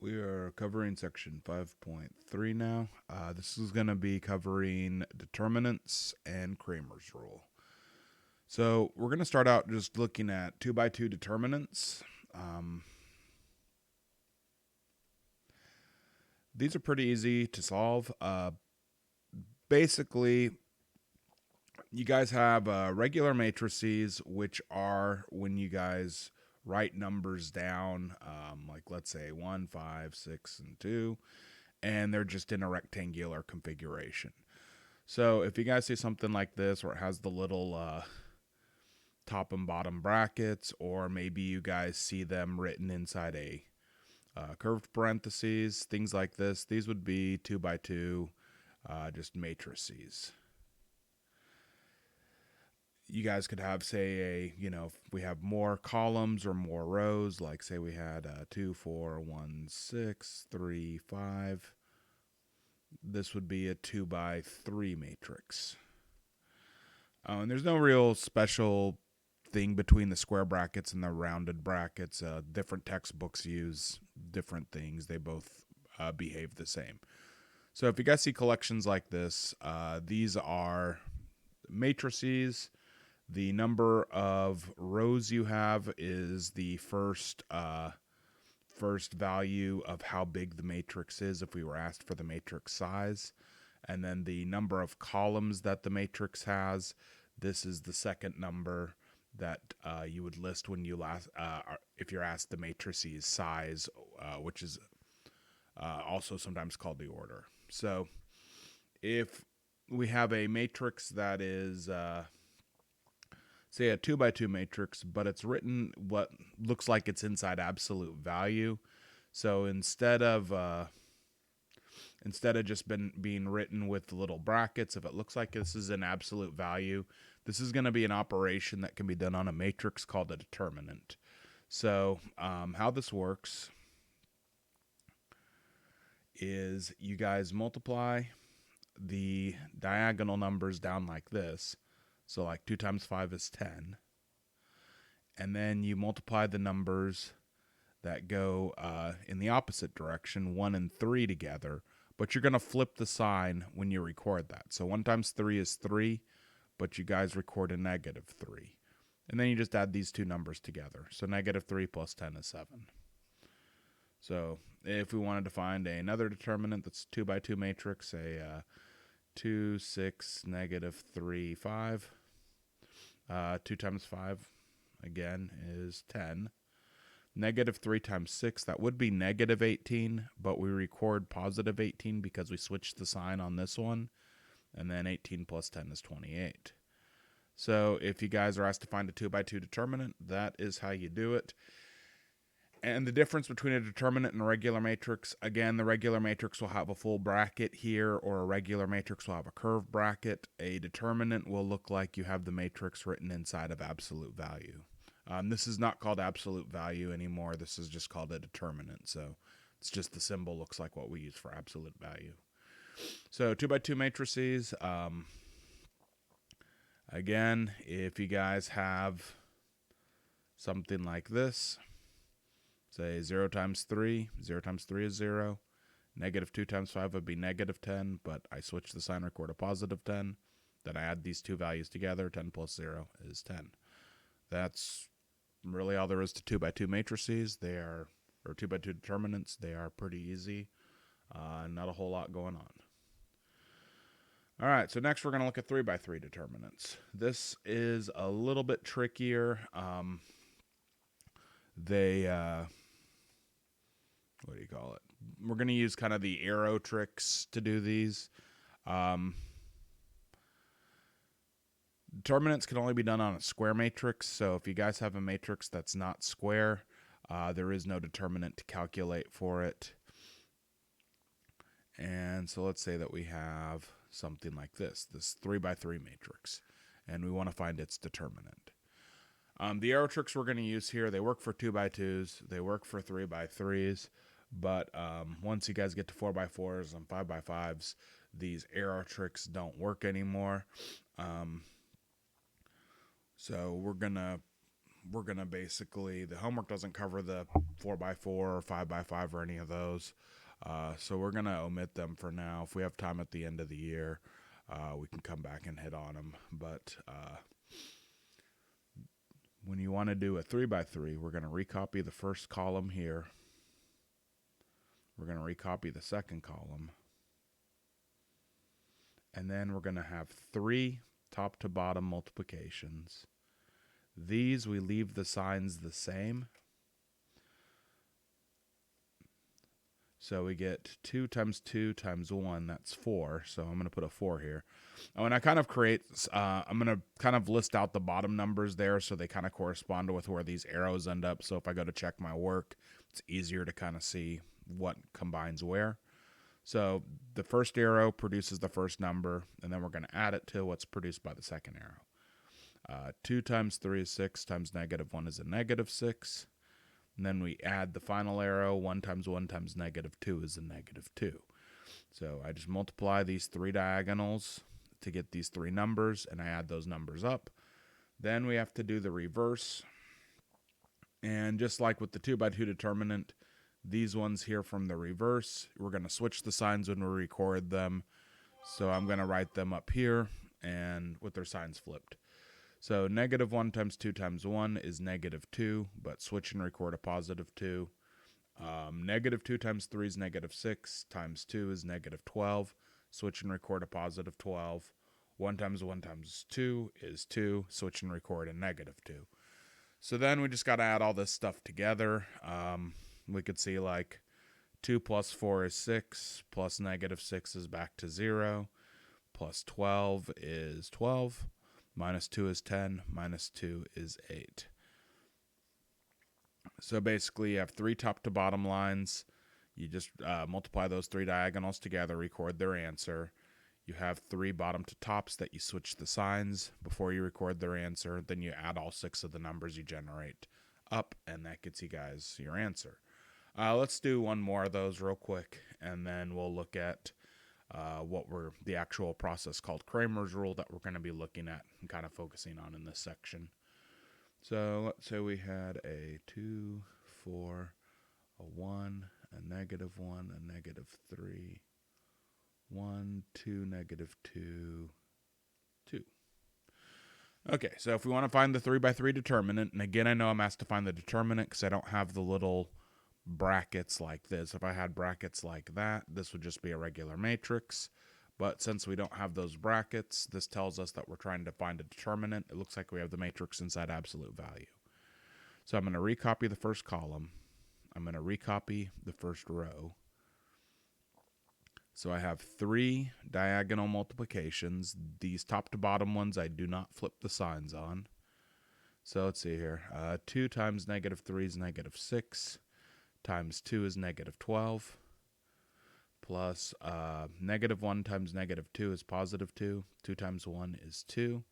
We are covering section 5.3 now. This is going to be covering determinants and Cramer's rule. So we're going to start out just looking at 2 by 2 determinants. These are pretty easy to solve. Basically, you guys have regular matrices, which are when you guys write numbers down, like let's say 1, 5, 6, and 2, and they're just in a rectangular configuration. So if you guys see something like this where it has the little top and bottom brackets, or maybe you guys see them written inside a curved parentheses, things like this, these would be 2 by 2 just matrices. You guys could have, say, if we have more columns or more rows, like say we had 2, 4, 1, 6, 3, 5. This would be a 2 by 3 matrix. And there's no real special thing between the square brackets and the rounded brackets. Different textbooks use different things. They both behave the same. So if you guys see collections like this, these are matrices. The number of rows you have is the first value of how big the matrix is if we were asked for the matrix size. And then the number of columns that the matrix has, this is the second number that you would list when you if you're asked the matrice's size, which is also sometimes called the order. So if we have a matrix that is say a 2 by 2 matrix, but it's written what looks like it's inside absolute value. So instead of just being written with little brackets, if it looks like this is an absolute value, this is going to be an operation that can be done on a matrix called a determinant. So how this works is you guys multiply the diagonal numbers down like this. So like 2 times 5 is 10. And then you multiply the numbers that go in the opposite direction, 1 and 3 together. But you're going to flip the sign when you record that. So 1 times 3 is 3, but you guys record a negative 3. And then you just add these two numbers together. So negative 3 plus 10 is 7. So if we wanted to find another determinant that's 2 by 2 matrix, say 2, 6, negative 3, 5. 2 times 5, again, is 10. Negative 3 times 6, that would be negative 18, but we record positive 18 because we switched the sign on this one. And then 18 plus 10 is 28. So if you guys are asked to find a 2 by 2 determinant, that is how you do it. And the difference between a determinant and a regular matrix, again, the regular matrix will have a full bracket here, or a regular matrix will have a curved bracket. A determinant will look like you have the matrix written inside of absolute value. This is not called absolute value anymore. This is just called a determinant. So it's just the symbol looks like what we use for absolute value. So 2 by 2 matrices. Again, if you guys have something like this, say 0 times 3. 0 times 3 is 0. Negative 2 times 5 would be negative 10, but I switch the sign, record a positive 10. Then I add these two values together. 10 plus 0 is 10. That's really all there is to 2 by 2 matrices. Or 2 by 2 determinants. They are pretty easy. Not a whole lot going on. All right, so next we're going to look at 3 by 3 determinants. This is a little bit trickier. What do you call it? We're going to use kind of the arrow tricks to do these. Determinants can only be done on a square matrix, so if you guys have a matrix that's not square, there is no determinant to calculate for it. And so let's say that we have something like this 3 by 3 matrix, and we want to find its determinant. The arrow tricks we're going to use here, they work for 2 by 2s, they work for 3 by 3s, but once you guys get to 4 by 4s and 5 by 5s, these arrow tricks don't work anymore. So we're going to we're going to basically, the homework doesn't cover the 4x4 or 5x5 or any of those. So we're going to omit them for now. If we have time at the end of the year, we can come back and hit on them. But when you want to do a 3x3, we're going to recopy the first column here. We're going to recopy the second column. And then we're going to have 3 top to bottom multiplications. These, we leave the signs the same. So we get 2 times 2 times 1, that's 4. So I'm going to put a 4 here. And when I kind of create, I'm going to kind of list out the bottom numbers there so they kind of correspond with where these arrows end up. So if I go to check my work, it's easier to kind of see what combines where. So the first arrow produces the first number, and then we're going to add it to what's produced by the second arrow. 2 times 3 is 6, times -1 is a -6. And then we add the final arrow, 1 times 1 times -2 is a -2. So I just multiply these 3 diagonals to get these 3 numbers, and I add those numbers up. Then we have to do the reverse. And just like with the 2x2 determinant, these ones here from the reverse, we're going to switch the signs when we record them. So I'm going to write them up here and with their signs flipped. So -1 times 2 times 1 is -2, but switch and record a +2. -2 times 3 is -6, times 2 is -12. Switch and record a +12. 1 times 1 times 2 is 2. Switch and record a -2. So then we just got to add all this stuff together. We could see like 2 plus 4 is 6, plus -6 is back to 0, plus 12 is 12, minus 2 is 10, minus 2 is 8. So basically you have 3 top to bottom lines. You just multiply those 3 diagonals together, record their answer. You have 3 bottom to tops that you switch the signs before you record their answer. Then you add all 6 of the numbers you generate up, and that gets you guys your answer. Let's do one more of those real quick, and then we'll look at the actual process called Cramer's rule that we're going to be looking at and kind of focusing on in this section. So let's say we had a 2, 4, a 1, a -1, a -3, 1, 2, -2, 2. Okay, so if we want to find the 3x3 determinant, and again, I know I'm asked to find the determinant because I don't have the little brackets like this. If I had brackets like that, this would just be a regular matrix. But since we don't have those brackets, this tells us that we're trying to find a determinant. It looks like we have the matrix inside absolute value. So I'm going to recopy the first column. I'm going to recopy the first row. So I have 3 diagonal multiplications. These top to bottom ones I do not flip the signs on. So let's see here. 2 times -3 is -6. Times 2 is -12. Plus -1 times -2 is +2. 2 times 1 is 2.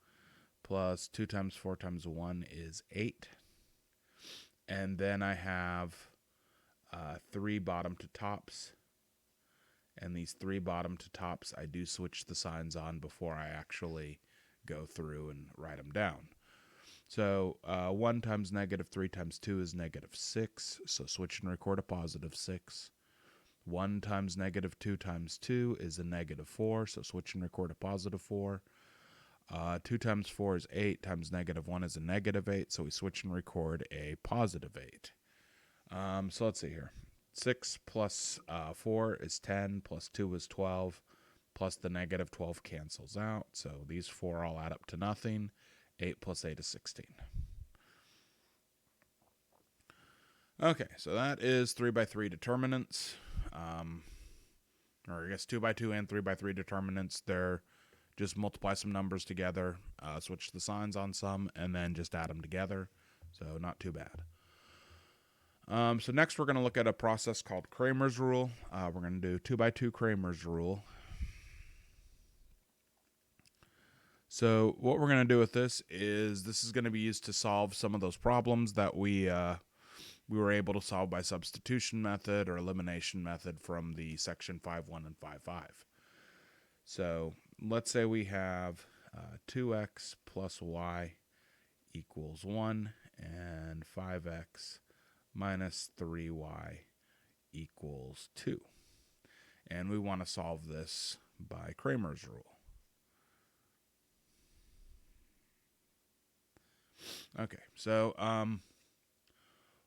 Plus 2 times 4 times 1 is 8. And then I have 3 bottom to tops. And these 3 bottom to tops, I do switch the signs on before I actually go through and write them down. So 1 times -3 times 2 is -6, so switch and record a +6. 1 times -2 times 2 is a -4, so switch and record a +4. 2 times 4 is 8, times -1 is a -8, so we switch and record a +8. So let's see here. 6 plus 4 is 10, plus 2 is 12, plus the -12 cancels out, so these 4 all add up to nothing. 8 plus 8 is 16. Okay, so that is 3x3 determinants. Or I guess 2x2 and 3x3 determinants. They're just multiply some numbers together, switch the signs on some, and then just add them together. So not too bad. So next we're going to look at a process called Cramer's rule. We're going to do 2x2 Cramer's rule. So what we're going to do with this is going to be used to solve some of those problems that we were able to solve by substitution method or elimination method from the section 5.1 and 5.5. So let's say we have 2x plus y equals 1, and 5x minus 3y equals 2. And we want to solve this by Cramer's rule. Okay, so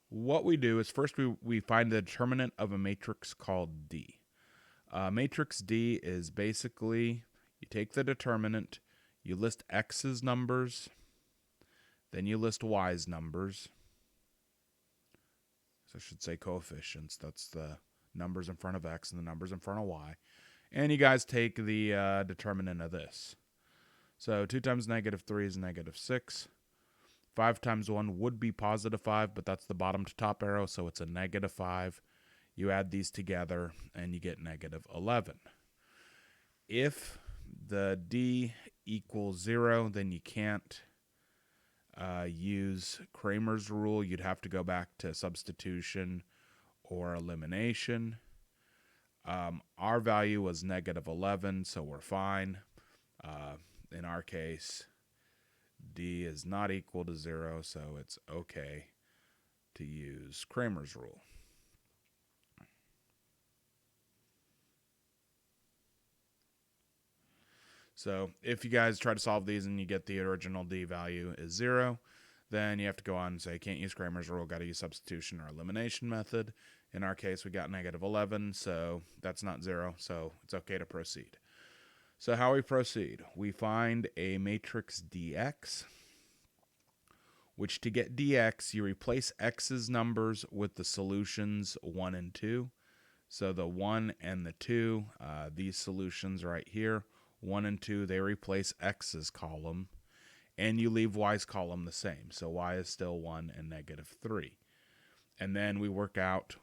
what we do is first we find the determinant of a matrix called D. Matrix D is basically you take the determinant, you list x's numbers, then you list y's numbers. So I should say coefficients. That's the numbers in front of x and the numbers in front of y. And you guys take the determinant of this. So 2 times negative 3 is negative 6. 5 times 1 would be positive 5, but that's the bottom to top arrow, so it's a negative 5. You add these together, and you get negative 11. If the D equals 0, then you can't use Cramer's rule. You'd have to go back to substitution or elimination. Our value was negative 11, so we're fine. In our case, D is not equal to 0, so it's okay to use Cramer's rule. So if you guys try to solve these and you get the original D value is 0, then you have to go on and say, can't use Cramer's rule, got to use substitution or elimination method. In our case, we got negative 11, so that's not 0, so it's okay to proceed. So how we proceed? We find a matrix dx, which to get dx, you replace x's numbers with the solutions 1 and 2. So the 1 and the 2, these solutions right here, 1 and 2, they replace x's column, and you leave y's column the same. So y is still 1 and negative 3. And then we work out,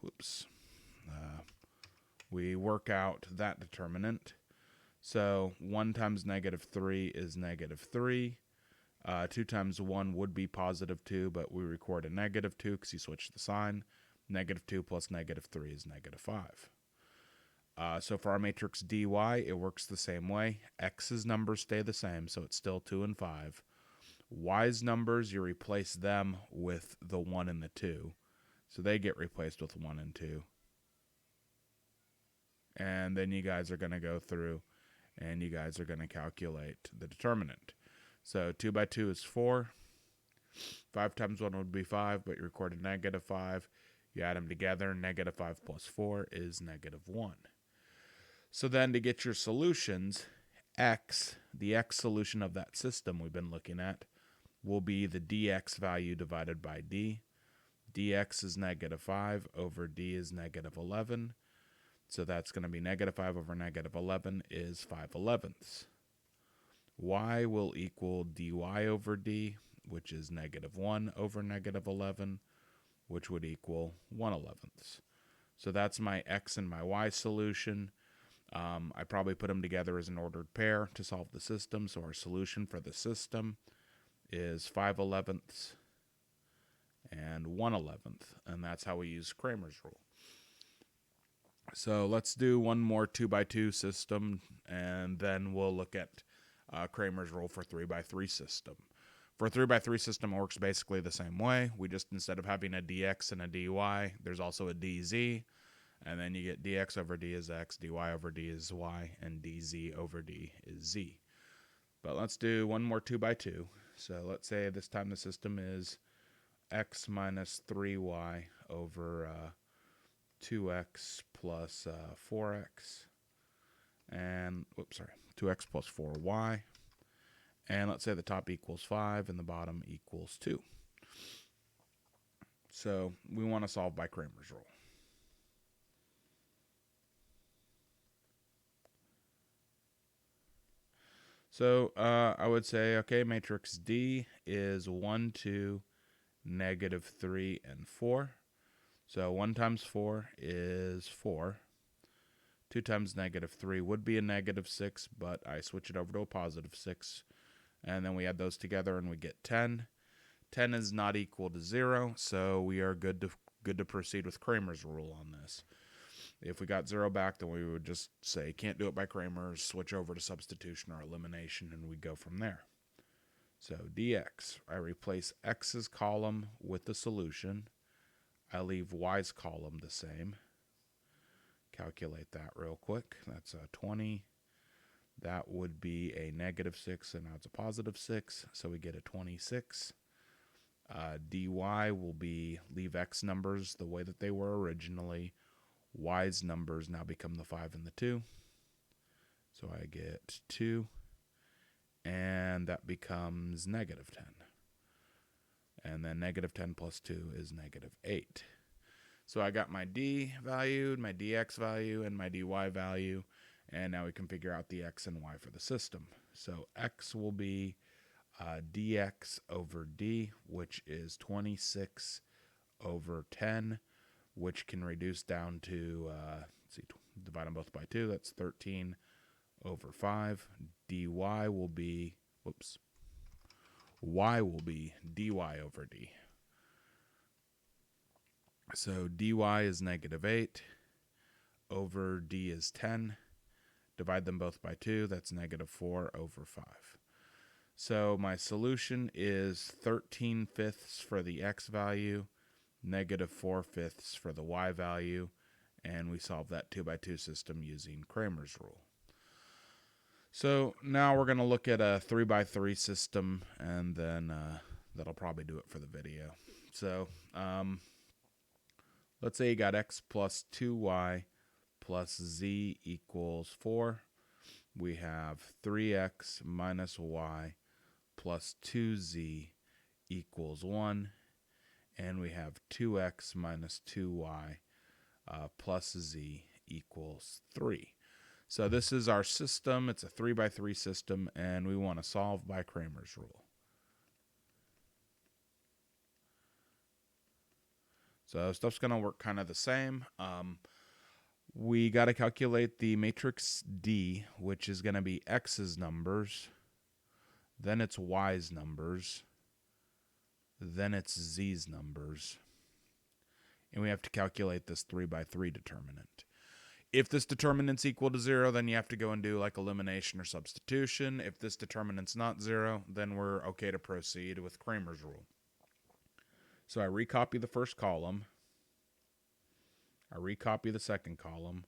that determinant. So 1 times negative 3 is negative 3. 2 times 1 would be positive 2, but we record a negative 2 because you switch the sign. Negative 2 plus negative 3 is negative 5. So for our matrix dy, it works the same way. X's numbers stay the same, so it's still 2 and 5. Y's numbers, you replace them with the 1 and the 2. So they get replaced with 1 and 2. And then you guys are going to go through and you guys are going to calculate the determinant. So 2 by 2 is 4. 5 times 1 would be 5, but you record a negative 5. You add them together, negative 5 plus 4 is negative 1. So then to get your solutions, x, the x solution of that system we've been looking at, will be the dx value divided by d. Dx is negative 5 over d is negative 11. So that's going to be negative 5 over negative 11 is 5/11. Y will equal dy over d, which is negative 1 over negative 11, which would equal 1/11. So that's my x and my y solution. I probably put them together as an ordered pair to solve the system. So our solution for the system is 5/11 and 1/11. And that's how we use Cramer's rule. So let's do one more 2 by 2 system, and then we'll look at Cramer's rule for 3 by 3 system. For a 3 by 3 system, it works basically the same way. We just, instead of having a dx and a dy, there's also a dz. And then you get dx over d is x, dy over d is y, and dz over d is z. But let's do one more 2 by 2. So let's say this time the system is x minus 3y over 2x plus 4x. And, 2x plus 4y. And let's say the top equals 5 and the bottom equals 2. So we want to solve by Cramer's rule. So I would say, okay, matrix D is 1, 2, negative 3, and 4. So 1 times 4 is 4. 2 times negative 3 would be a negative 6, but I switch it over to a positive 6. And then we add those together and we get 10. 10 is not equal to 0, so we are good to proceed with Cramer's rule on this. If we got 0 back, then we would just say can't do it by Cramer's, switch over to substitution or elimination, and we'd go from there. So dx, I replace x's column with the solution. I leave y's column the same. Calculate that real quick. That's a 20. That would be a -6, and now it's a +6, so we get a 26. dy will be leave x numbers the way that they were originally. Y's numbers now become the 5 and the 2. So I get 2, and that becomes -10. And then -10 plus 2 is -8. So I got my d value, my dx value, and my dy value. And now we can figure out the x and y for the system. So x will be dx over d, which is 26 over 10, which can reduce down to, divide them both by 2. That's 13 over 5. dy will be, y will be dy over d. So dy is -8 over d is 10. Divide them both by 2. That's -4 over 5. So my solution is 13/5 for the x value, -4/5 for the y value, and we solve that 2x2 system using Cramer's rule. So now we're going to look at a 3x3 system, and then that'll probably do it for the video. So let's say you got x plus 2y plus z equals 4. We have 3x minus y plus 2z equals 1. And we have 2x minus 2y plus z equals 3. So this is our system. It's a 3x3 system, and we want to solve by Cramer's rule. So stuff's going to work kind of the same. We got to calculate the matrix D, which is going to be x's numbers, then it's y's numbers, then it's z's numbers, and we have to calculate this 3x3 determinant. If this determinant's equal to 0, then you have to go and do like elimination or substitution. If this determinant's not 0, then we're okay to proceed with Cramer's rule. So I recopy the first column. I recopy the second column.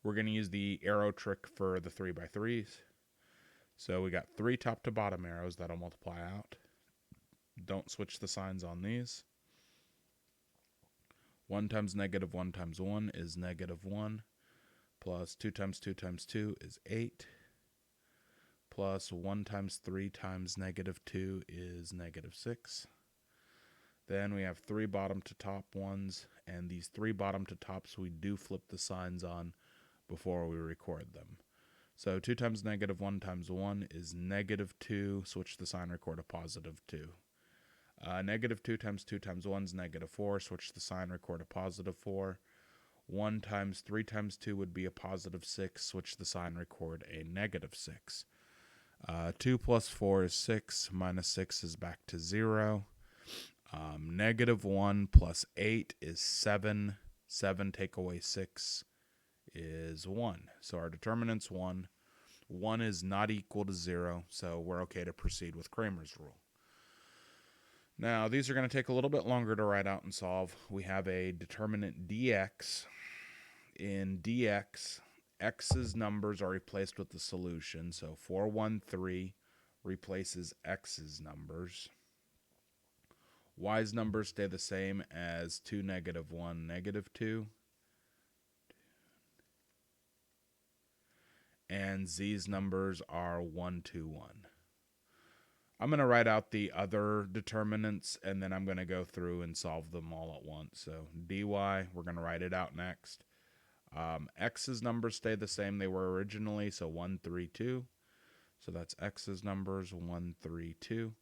We're going to use the arrow trick for the 3x3s. So we got 3 top to bottom arrows that'll multiply out. Don't switch the signs on these. 1 times -1 times 1 is -1. Plus 2 times 2 times 2 is 8. Plus 1 times 3 times -2 is -6. Then we have 3 bottom to top ones, and these 3 bottom to tops we do flip the signs on before we record them. So 2 times -1 times 1 is -2. Switch the sign, record a +2. -2 times 2 times 1 is -4. Switch the sign, record a +4. 1 times 3 times 2 would be a +6. Switch the sign, record a -6. 2 plus 4 is 6. Minus 6 is back to 0. -1 plus 8 is 7. 7 take away 6 is 1. So our determinant's 1. 1 is not equal to 0, so we're okay to proceed with Cramer's rule. Now, these are going to take a little bit longer to write out and solve. We have a determinant dx. In dx, x's numbers are replaced with the solution. So 413 replaces x's numbers. Y's numbers stay the same as 2, -1, -2. And z's numbers are 1, 2, 1. I'm going to write out the other determinants, and then I'm going to go through and solve them all at once. So dy, we're going to write it out next. X's numbers stay the same they were originally, so 1, 3, 2. So that's x's numbers, 1, 3, 2.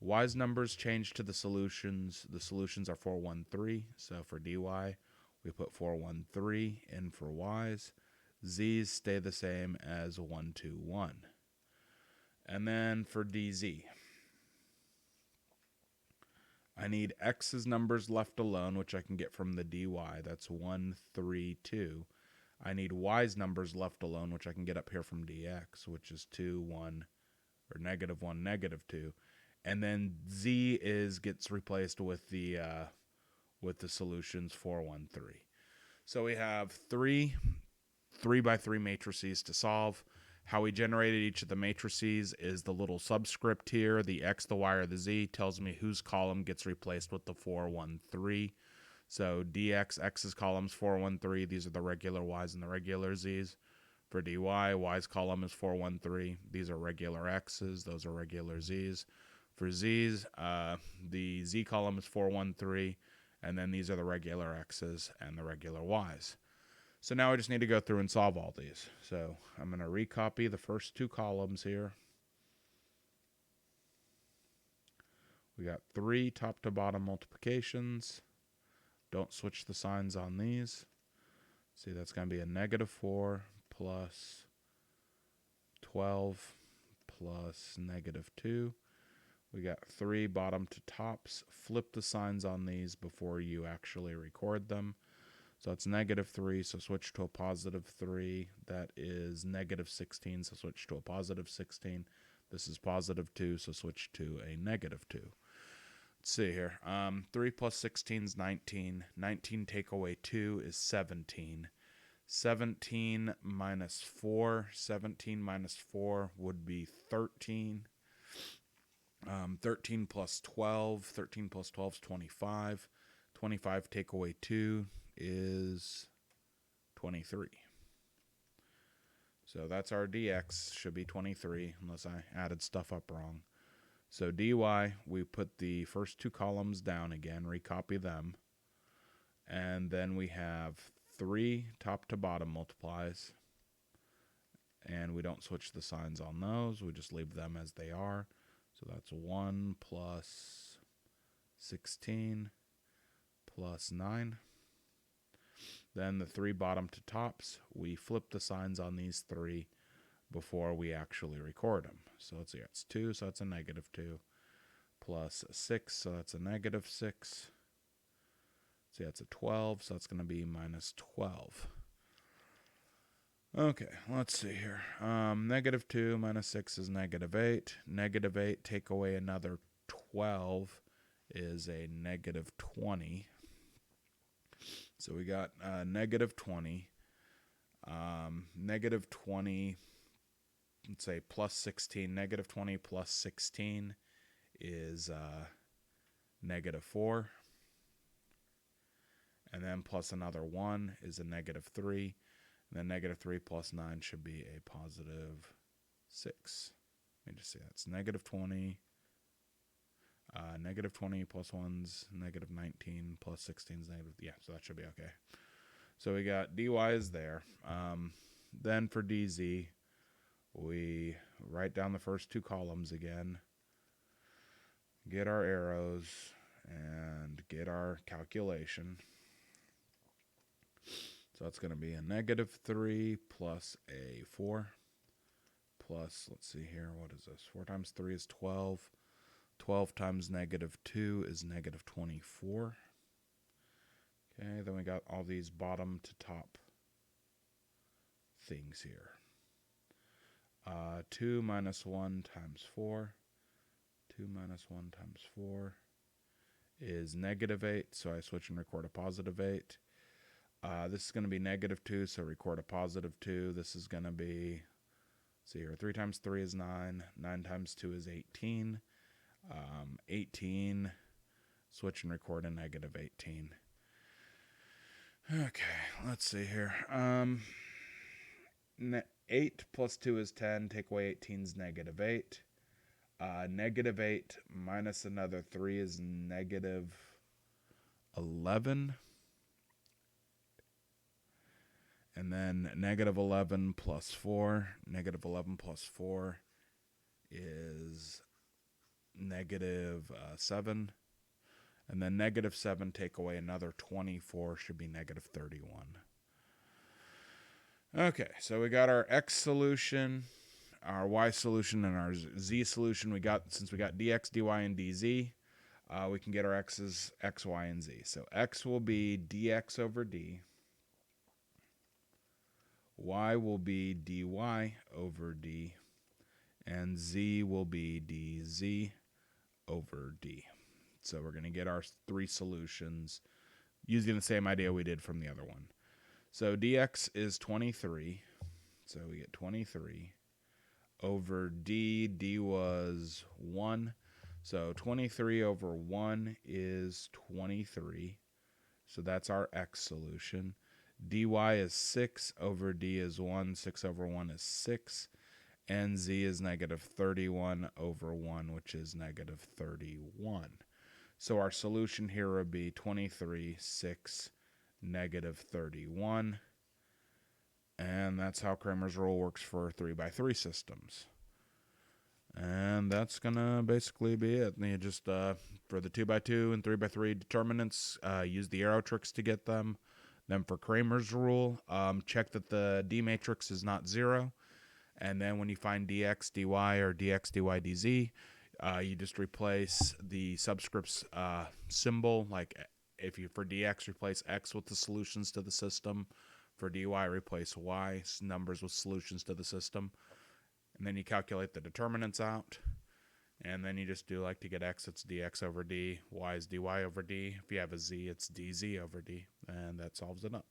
Y's numbers change to the solutions. The solutions are 4, 1, 3. So for dy, we put 4, 1, 3 in for y's. Z's stay the same as 1, 2, 1. And then for dz, I need x's numbers left alone, which I can get from the dy. That's 1, 3, 2. I need y's numbers left alone, which I can get up here from dx, which is 2, 1, or -1, -2. and then z gets replaced with the solutions 4, 1, 3. So we have three 3x3 matrices to solve. How we generated each of the matrices is the little subscript here. The x, the y, or the z tells me whose column gets replaced with the 4, 1, 3. So dx, x's columns 4, 1, 3. These are the regular y's and the regular z's. For dy, y's column is 4, 1, 3. These are regular x's. Those are regular z's. For z's, the z column is 4, 1, 3. And then these are the regular x's and the regular y's. So now I just need to go through and solve all these. So I'm going to recopy the first two columns here. We got 3 top to bottom multiplications. Don't switch the signs on these. See, that's going to be a -4 plus 12 plus -2. We got 3 bottom to tops. Flip the signs on these before you actually record them. So it's -3, so switch to a +3. That is -16, so switch to a +16. This is +2, so switch to a -2. Let's see here. 3 plus 16 is 19. 19 take away 2 is 17. 17 minus 4. 17 minus 4 would be 13. 13 plus 12. 13 plus 12 is 25. 25 take away 2 is 23. So that's our dx, should be 23 unless I added stuff up wrong. So dy, we put the first two columns down again, recopy them, and then we have 3 top to bottom multiplies, and we don't switch the signs on those, we just leave them as they are. So that's 1 plus 16 plus 9. Then the 3 bottom to tops, we flip the signs on these 3 before we actually record them. So let's see, it's 2, so that's a -2, plus 6, so that's a -6. See, that's a 12, so that's going to be -12. Okay, let's see here. -2 minus 6 is -8. -8, take away another 12 is a -20. So we got -20. -20, let's say plus 16. -20 plus 16 is -4. And then plus another 1 is a -3. And then -3 plus 9 should be a +6. Let me just see, that's -20. -20 plus 1's -19 plus 16's negative. Yeah, so that should be okay. So we got dy is there. Then for dz, we write down the first two columns again, get our arrows, and get our calculation. So that's going to be a -3 plus a 4 plus, let's see here, what is this? 4 times 3 is 12. 12 times -2 is -24. Okay, then we got all these bottom to top things here. 2 minus 1 times 4. 2 minus 1 times 4 is -8, so I switch and record a +8. This is going to be -2, so record a +2. This is going to be, let's see here, 3 times 3 is 9. 9 times 2 is 18. 18, switch and record a -18. Okay, let's see here. 8 plus 2 is 10. Take away 18 is -8. -8 minus another 3 is -11. And then -11 plus 4. -11 plus 4 is -7. And then -7 take away another 24 should be -31. Okay, so we got our x solution, our y solution, and our z solution. Since we got dx, dy, and dz, we can get our x's, x, y, and z. So x will be dx over d. Y will be dy over d. And z will be dz over d. So we're going to get our three solutions using the same idea we did from the other one. So dx is 23. So we get 23 over d. D was 1. So 23 over 1 is 23. So that's our x solution. dy is 6 over d is 1. 6 over 1 is 6. And z is negative 31 over 1, which is negative 31. So our solution here would be 23, 6, negative 31. And that's how Cramer's rule works for 3x3 systems. And that's going to basically be it. You just, for the 2x2 and 3x3 determinants, use the arrow tricks to get them. Then for Cramer's rule, check that the D matrix is not 0. And then when you find dx, dy, or dx, dy, dz, you just replace the subscripts symbol. Like if you, for dx, replace x with the solutions to the system. For dy, replace y numbers with solutions to the system. And then you calculate the determinants out. And then you just do, like, to get x, it's dx over d. Y is dy over d. If you have a z, it's dz over d. And that solves it up.